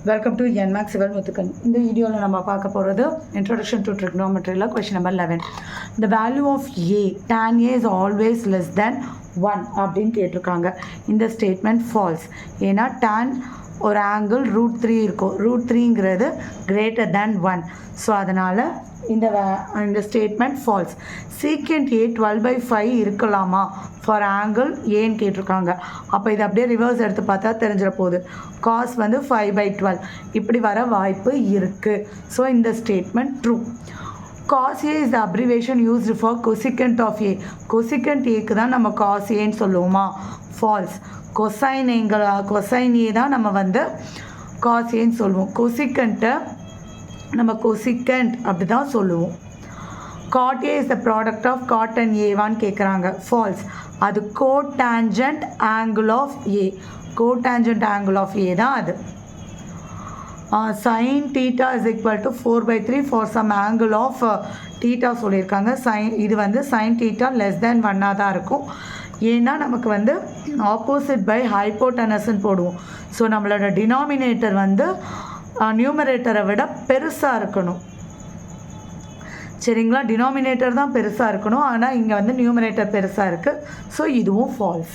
Welcome to NMAX Civil Muthukan. In the video, we will see Introduction to Trigonometry, question number 11. The value of A, tan A is always less than 1. அப்படின்னு கேட்டிருக்காங்க. இந்த statement falls. ஏன்னா tan ஒரு angle √3 இருக்கும். √3ங்கிறது greater than 1. So அதனால் இந்த statement falls. Secant A 12/5 இருக்கலாமா for angle ஏன்னு கேட்டிருக்காங்க. அப்போ இதை அப்படியே ரிவர்ஸ் எடுத்து பார்த்தா தெரிஞ்சிட போகுது. காஸ் வந்து 5/12 இப்படி வர வாய்ப்பு இருக்குது. ஸோ இந்த statement true. cos A is the abbreviation used for cosecant of A. cosecant Aக்கு தான் நம்ம cos Aன்னு சொல்லுவோமா? ஃபால்ஸ். கொசைன் A தான் நம்ம வந்து cos Aன்னு சொல்லுவோம். கொசிகண்ட்டை நம்ம கொசிகண்ட் அப்படி தான் சொல்லுவோம். cot A is the product of cot and A1 கேட்குறாங்க. ஃபால்ஸ். அது cotangent angle of A. cotangent angle of A தான் அது. sin theta is equal to 4/3 for some angle of theta சொல்லியிருக்காங்க. இது வந்து sin theta less than 1 தான் இருக்கும். ஏன்னா நமக்கு வந்து ஆப்போசிட் பை ஹைப்போட்டனஸ்ன்னு போடுவோம். ஸோ நம்மளோட டினாமினேட்டர் வந்து நியூமரேட்டரை விட பெருசாக இருக்கணும். சரிங்களா? டினாமினேட்டர் தான் பெருசாக இருக்கணும். ஆனால் இங்கே வந்து நியூமரேட்டர் பெருசாக இருக்குது. ஸோ இதுவும் ஃபால்ஸ்.